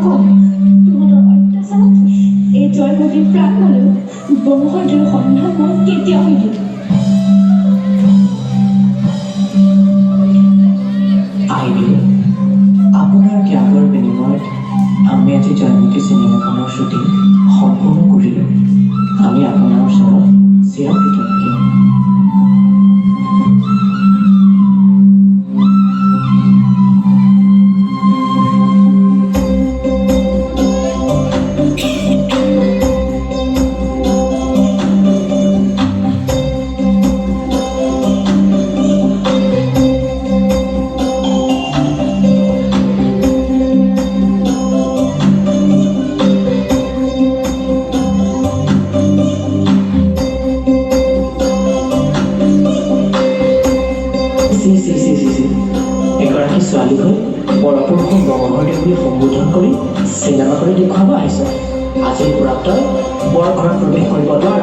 তহঁতৰ অত্যাচাৰত এই জয়মতীৰ প্ৰাণ হ'লেও বংশৰ সন্ধান মই কেতিয়াও নিদিওঁ। আহিলোঁ আপোনাৰ ত্যাগৰ বিনিময়ত আমি আজি জয়মতী চিনেমাখনৰ শ্বুটিং সম্পূৰ্ণ কৰিলোঁ। আমি আপোনাৰ ওচৰত চিৰকৃতজ্ঞ। এগৰাকী ছোৱালীক হৈ পৰপুৰুষক বংশধৰ বুলি সম্বোধন কৰি চিনেমা কৰি দেখুৱাব আহিছ। আজিৰ পৰা তই বৰ ঘৰত প্ৰৱেশ কৰিব নোৱাৰ।